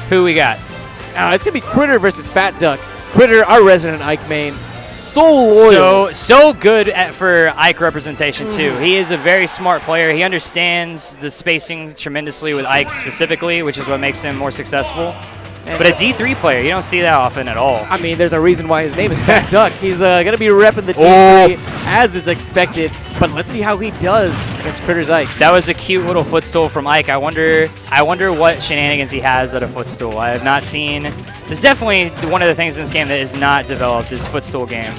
Who we got? It's going to be Critter versus FatDuck. Critter, our resident Ike main. So loyal. So good for Ike representation, too. He is a very smart player. He understands the spacing tremendously with Ike specifically, which is what makes him more successful. But a D3 player, you don't see that often at all. I mean, there's a reason why his name is FatDuck. He's going to be repping the D3 as is expected. But let's see how he does against Critter's Ike. That was a cute little footstool from Ike. I wonder what shenanigans he has at a footstool. I have not seen. It's definitely one of the things in this game that is not developed, is footstool game.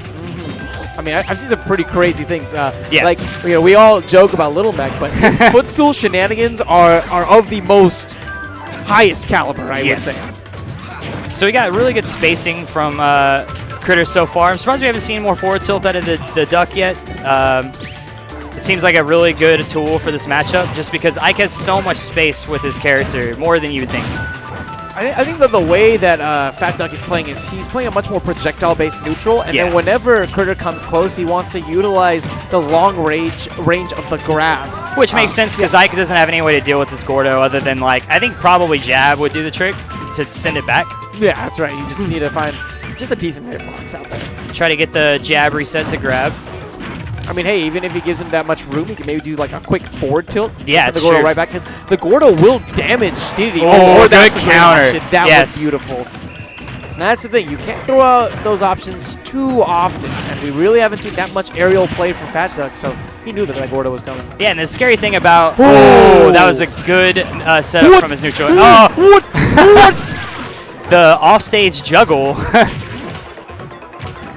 I mean, I've seen some pretty crazy things. Yeah. Like, we all joke about Little Mac, but his footstool shenanigans are of the most highest caliber, I would say. So we got really good spacing from Critter so far. I'm surprised we haven't seen more forward tilt out of the Duck yet. It seems like a really good tool for this matchup just because Ike has so much space with his character, more than you would think. I think that the way that FatDuck is playing is he's playing a much more projectile-based neutral, and then whenever Critter comes close, he wants to utilize the long range of the grab. Which makes sense because Ike doesn't have any way to deal with this Gordo other than, like, I think probably jab would do the trick to send it back. Yeah, that's right. You just need to find just a decent hitbox out there. Try to get the jab reset to grab. I mean, hey, even if he gives him that much room, he can maybe do like a quick forward tilt. Yeah, it's the Gordo right back because the Gordo will damage DDD. Oh, good counter. That was beautiful. And that's the thing. You can't throw out those options too often, and we really haven't seen that much aerial play from FatDuck, so he knew that Gordo was coming. Yeah, and the scary thing about that was a good setup from his neutral. What? The offstage juggle.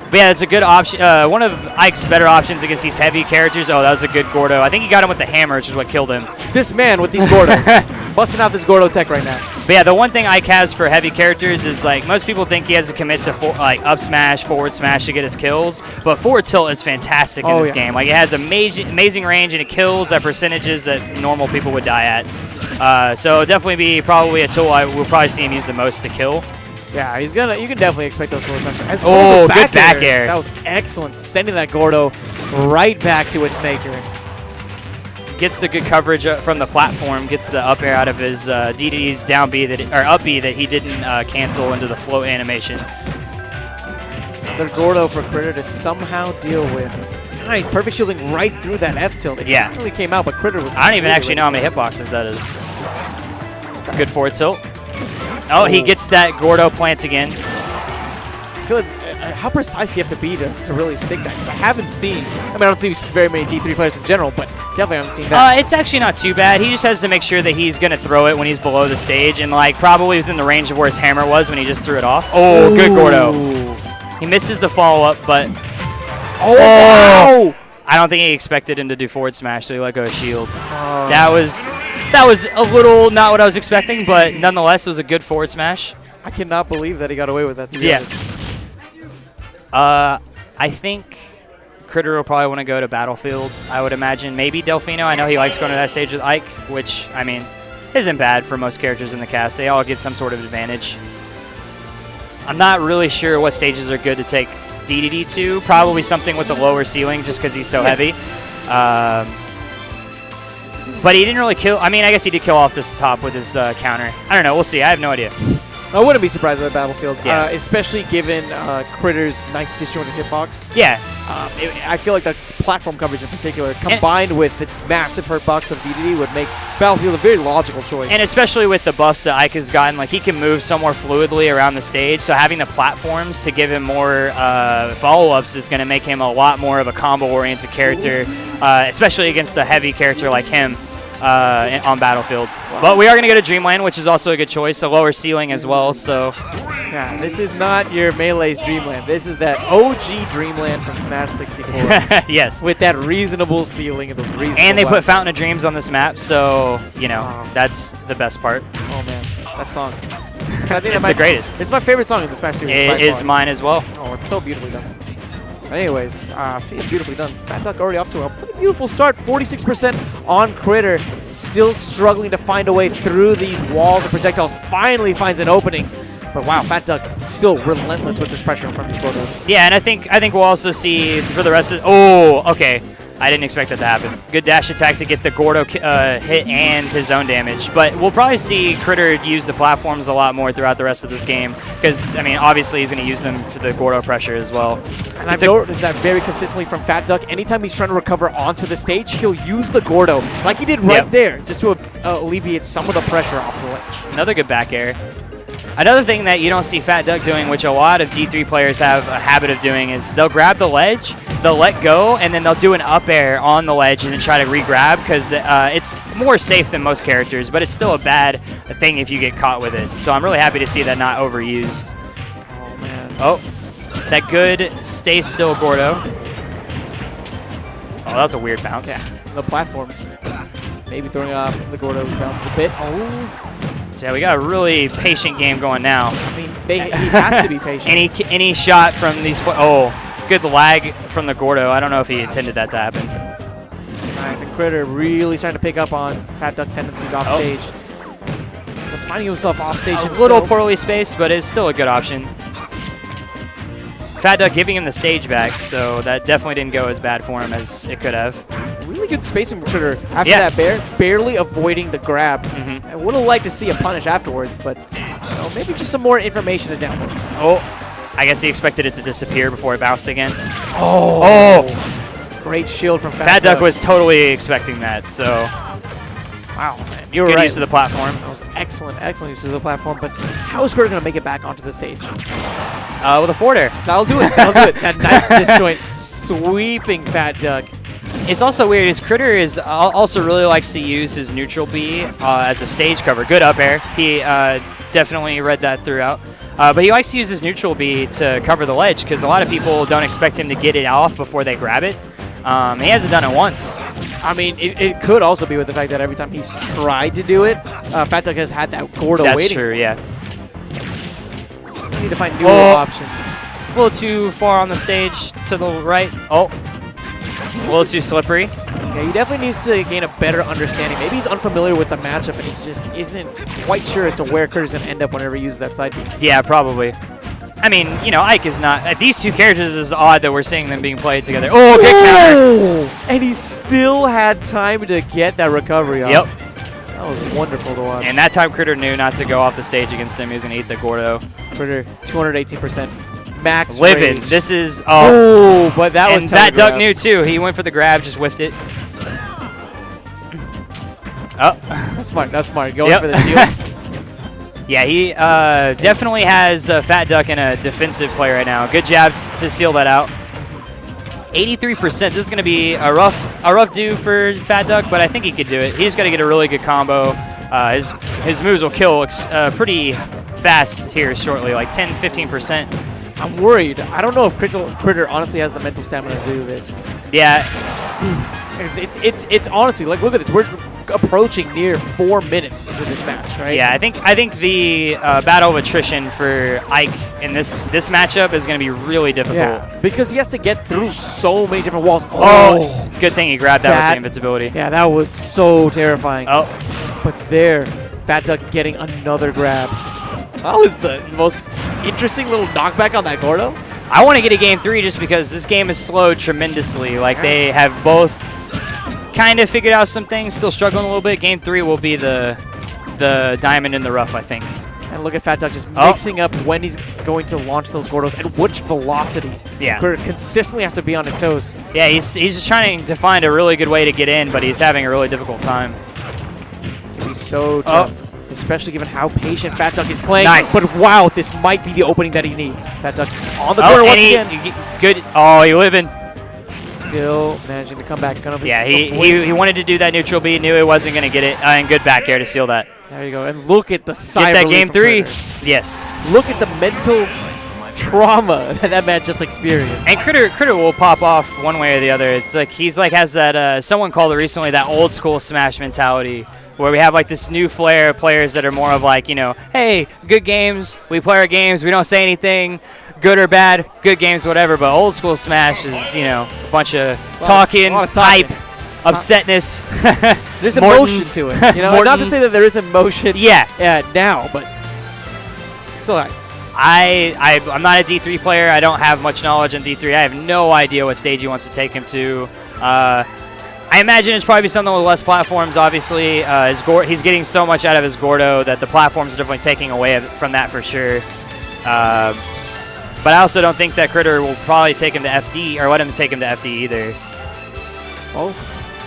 But yeah, it's a good option. One of Ike's better options against these heavy characters. Oh, that was a good Gordo. I think he got him with the hammer, which is what killed him. This man with these Gordos. Busting out this Gordo tech right now. But yeah, the one thing Ike has for heavy characters is, like, most people think he has to commit to up smash, forward smash to get his kills. But forward tilt is fantastic in this game. Like, it has amazing range, and it kills at percentages that normal people would die at. So definitely be probably a tool we'll probably see him use the most to kill. Yeah, you can definitely expect those forward smashes. Good back air. That was excellent, sending that Gordo right back to its maker. Gets the good coverage from the platform, gets the up air out of his DDD's down B up B that he didn't cancel into the float animation. Another Gordo for Critter to somehow deal with. Nice, perfect shielding right through that F tilt. It really came out, but Critter was. I don't even actually know how many hitboxes that is. Good forward tilt. Oh, he gets that Gordo plants again. I feel like, how precise do you have to be to really stick that? Because I haven't seen, I don't see very many D3 players in general, but definitely haven't seen that. It's actually not too bad. He just has to make sure that he's going to throw it when he's below the stage and, like, probably within the range of where his hammer was when he just threw it off. Oh, good Gordo. He misses the follow-up, but... Wow! I don't think he expected him to do forward smash, so he let go of shield. That was a little not what I was expecting, but nonetheless, it was a good forward smash. I cannot believe that he got away with that. I think Critter will probably want to go to Battlefield, I would imagine. Maybe Delfino. I know he likes going to that stage with Ike, which, I mean, isn't bad for most characters in the cast. They all get some sort of advantage. I'm not really sure what stages are good to take DDD to. Probably something with a lower ceiling just because he's so heavy. But he didn't really kill. I mean, I guess he did kill off this top with his counter. I don't know. We'll see. I have no idea. I wouldn't be surprised at Battlefield, especially given Critter's nice disjointed hitbox. Yeah. I feel like the platform coverage in particular, combined with the massive hurtbox of DDD, would make Battlefield a very logical choice. And especially with the buffs that Ike has gotten, like, he can move so more fluidly around the stage, so having the platforms to give him more follow-ups is going to make him a lot more of a combo-oriented character, especially against a heavy character like him on Battlefield. But we are going to go to Dreamland, which is also a good choice, a lower ceiling as well, so... Yeah, this is not your Melee's Dreamland. This is that OG Dreamland from Smash 64. Yes. With that reasonable ceiling and those reasonable And they put platforms. Fountain of Dreams on this map, so, you know, that's the best part. Oh, man. That song. I think It's the greatest. It's my favorite song in the Smash series. It is mine as well. Oh, it's so beautifully done. Anyways, speaking of beautifully done, FatDuck already off to a pretty beautiful start. 46% on Critter. Still struggling to find a way through these walls and projectiles. Finally finds an opening. But wow, FatDuck still relentless with this pressure from these Gordos. Yeah, and I think we'll also see for the rest of... Oh, okay. I didn't expect that to happen. Good dash attack to get the Gordo hit and his own damage. But we'll probably see Critter use the platforms a lot more throughout the rest of this game because, I mean, obviously he's going to use them for the Gordo pressure as well. And I've noticed that very consistently from FatDuck. Anytime he's trying to recover onto the stage, he'll use the Gordo, like he did right there, just to alleviate some of the pressure off the ledge. Another good back air. Another thing that you don't see FatDuck doing, which a lot of D3 players have a habit of doing, is they'll grab the ledge, they'll let go, and then they'll do an up air on the ledge and then try to re-grab because it's more safe than most characters, but it's still a bad thing if you get caught with it. So I'm really happy to see that not overused. Oh, man. Oh, that good stay still Gordo. Oh, that was a weird bounce. Yeah, the platforms. Maybe throwing off the Gordo's bounces a bit. Oh. So yeah, we got a really patient game going now. I mean, he has to be patient. Any shot from these good lag from the Gordo. I don't know if he intended that to happen. Nice, and Critter really starting to pick up on FatDuck's tendencies off stage. So finding himself off stage A little poorly spaced, but it's still a good option. FatDuck giving him the stage back, so that definitely didn't go as bad for him as it could have. Really good spacing from Critter after that barely avoiding the grab. I would have liked to see a punish afterwards, but maybe just some more information to download. Oh, I guess he expected it to disappear before it bounced again. Oh! Great shield from FatDuck. FatDuck was totally expecting that, so. Wow, man. You were good right. use of the platform. That was excellent use of the platform, but how is Critter going to make it back onto the stage? With a forward air. That'll do it. That'll do it. That nice disjoint sweeping FatDuck. It's also weird. His Critter is also really likes to use his neutral B as a stage cover. Good up air. He definitely read that throughout. But he likes to use his neutral B to cover the ledge because a lot of people don't expect him to get it off before they grab it. He hasn't done it once. I mean, it could also be with the fact that every time he's tried to do it, FatDuck has had that Gordo waiting. That's true, yeah. We need to find newer options. It's a little too far on the stage to the right. Oh. A little too slippery. Yeah, he definitely needs to gain a better understanding. Maybe he's unfamiliar with the matchup and he just isn't quite sure as to where Critter's going to end up whenever he uses that side B. Yeah, probably. I mean, you know, Ike is not... these two characters is odd that we're seeing them being played together. Oh, good counter! And he still had time to get that recovery off. Yep. That was wonderful to watch. And that time Critter knew not to go off the stage against him. He was going to eat the Gordo. Critter, 218%. Max Living. rage. This is... Oh, but that was telegraphed. FatDuck knew, too. He went for the grab, just whiffed it. Oh. That's smart. That's smart. Going for the steal. Yeah, he definitely has FatDuck in a defensive play right now. Good jab to seal that out. 83%. This is going to be a rough do for FatDuck, but I think he could do it. He's got to get a really good combo. His moves will kill pretty fast here shortly, like 10-15%. I'm worried. I don't know if Critter honestly has the mental stamina to do this. Yeah. It's honestly, like, look at this. We're approaching near 4 minutes into this match, right? Yeah, I think the battle of attrition for Ike in this matchup is going to be really difficult. Yeah, because he has to get through so many different walls. Oh, good thing he grabbed that with the invincibility. Yeah, that was so terrifying. Oh. But there, FatDuck getting another grab. That was the most interesting little knockback on that Gordo. I want to get a game 3 just because this game is slowed tremendously. Like, they have both kind of figured out some things, still struggling a little bit. Game 3 will be the diamond in the rough, I think. And look at FatDuck just mixing up when he's going to launch those Gordos and which velocity. Yeah. Critter consistently has to be on his toes. Yeah, he's just trying to find a really good way to get in, but he's having a really difficult time. It can be so tough. Especially given how patient FatDuck is playing. Nice. But wow, this might be the opening that he needs. FatDuck on the corner once again. Good. Oh, he living. Still managing to come back. Yeah, he wanted to do that neutral B, knew it wasn't going to get it, and good back air to seal that. There you go. And look at the side. Get that game 3. Yes. Look at the mental trauma that man just experienced. And Critter will pop off one way or the other. It's like he's like has that someone called it recently that old school Smash mentality, where we have like this new flair of players that are more of like, you know, hey, good games, we play our games, we don't say anything, good or bad, good games, whatever. But old school Smash is, you know, a bunch of talking, hype, upsetness. There's emotion to it. You know, not to say that there is emotion. Yeah. Now, but it's all right. I'm not a D3 player. I don't have much knowledge on D3. I have no idea what stage he wants to take him to. I imagine it's probably something with less platforms. Obviously, he's getting so much out of his Gordo that the platforms are definitely taking away from that for sure. But I also don't think that Critter will probably take him to FD or let him take him to FD either. Well,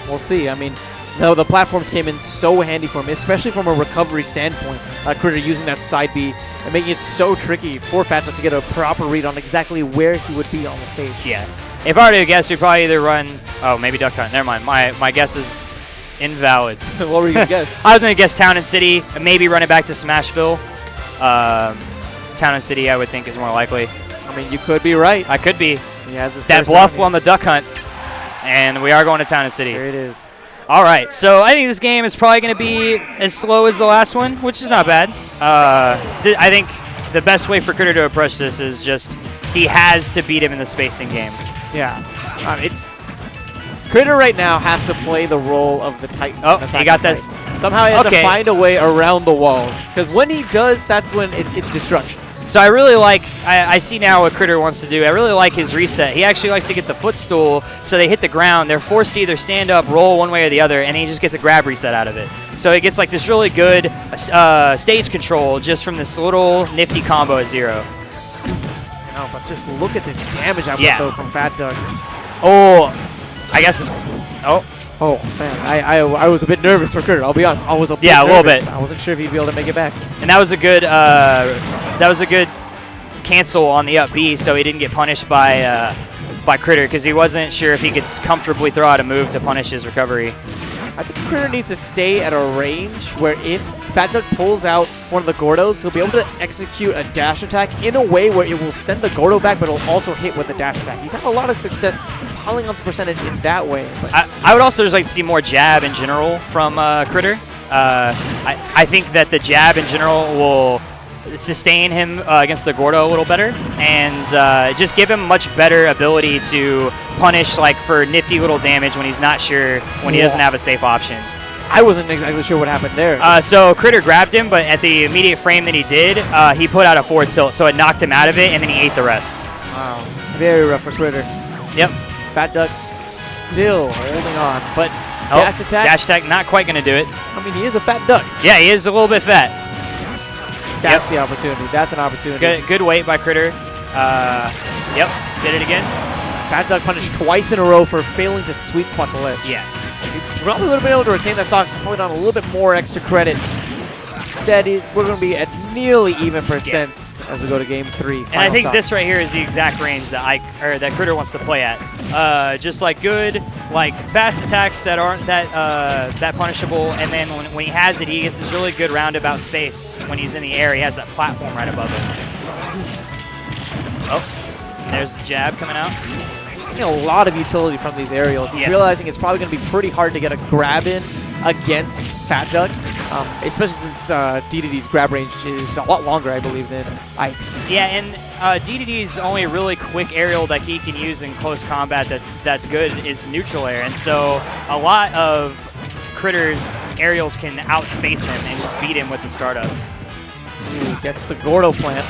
we'll see. I mean, no, the platforms came in so handy for him, especially from a recovery standpoint. Critter using that side B and making it so tricky for FatDuck to get a proper read on exactly where he would be on the stage. Yeah. If I were to guess, we'd probably either run... Oh, maybe Duck Hunt. Never mind. My guess is invalid. What were you going to guess? I was going to guess Town and City, maybe run it back to Smashville. Town and City, I would think, is more likely. I mean, you could be right. I could be. He has this that bluff on the Duck Hunt. And we are going to Town and City. There it is. All right, so I think this game is probably going to be as slow as the last one, which is not bad. I think the best way for Critter to approach this is just he has to beat him in the spacing game. Yeah. It's Critter right now has to play the role of the Titan. Oh, he got that. Somehow he has to find a way around the walls. Because when he does, that's when it's destruction. So I really like, I see now what Critter wants to do. I really like his reset. He actually likes to get the footstool so they hit the ground. They're forced to either stand up, roll one way or the other, and he just gets a grab reset out of it. So he gets like this really good stage control just from this little nifty combo at 0. No, but just look at this damage output though from FatDuck. Oh, I guess. Oh man, I was a bit nervous for Critter. I'll be honest, I was a bit nervous. Little bit. I wasn't sure if he'd be able to make it back. And that was a good cancel on the up B, so he didn't get punished by Critter because he wasn't sure if he could comfortably throw out a move to punish his recovery. I think Critter needs to stay at a range where if FatDuck pulls out one of the Gordos, he'll be able to execute a dash attack in a way where it will send the Gordo back, but it'll also hit with the dash attack. He's had a lot of success piling on the percentage in that way. I would also just like to see more jab in general from Critter. I think that the jab in general will sustain him against the Gordo a little better and just give him much better ability to punish like for nifty little damage when he's not sure, when he doesn't have a safe option. I wasn't exactly sure what happened there. So Critter grabbed him, but at the immediate frame that he did, he put out a forward tilt, so it knocked him out of it, and then he ate the rest. Wow. Very rough for Critter. Yep. FatDuck still holding on, but dash attack? Dash attack, not quite going to do it. I mean, he is a fat duck. Yeah, he is a little bit fat. That's the opportunity. That's an opportunity. Good weight by Critter. Yep, did it again. FatDuck punished twice in a row for failing to sweet spot the ledge. Yeah. He probably would have been able to retain that stock, pulling on a little bit more extra credit. Instead, we're going to be at nearly even percents as we go to game 3. And I think this right here is the exact range that that Critter wants to play at. Just like good, like fast attacks that aren't that punishable, and then when he has it, he gets this really good roundabout space when he's in the air. He has that platform right above him. Oh, there's the jab coming out. He's getting a lot of utility from these aerials. He's realizing it's probably going to be pretty hard to get a grab in against FatDuck, especially since DDD's grab range is a lot longer, I believe, than Ike's. Yeah, and DDD's only really quick aerial that he can use in close combat that's good is neutral air, and so a lot of Critter's aerials can outspace him and just beat him with the startup. Ooh, gets the Gordo plant.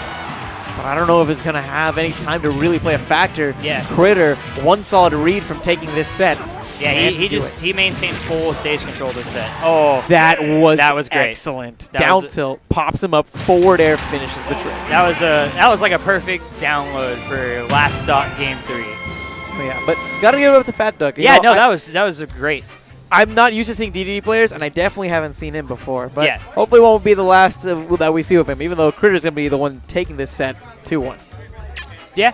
But I don't know if it's going to have any time to really play a factor. Yeah. Critter, one solid read from taking this set. Yeah, he maintained full stage control this set. Oh, that was great. Excellent. Down tilt, pops him up, forward air, finishes the trick. That was like a perfect download for last stock game 3. Oh, yeah, but gotta give it up to FatDuck. Yeah, that was great. I'm not used to seeing DDD players, and I definitely haven't seen him before. But yeah. Hopefully, won't be the last that we see of him. Even though Critter's gonna be the one taking this set 2-1. Yeah.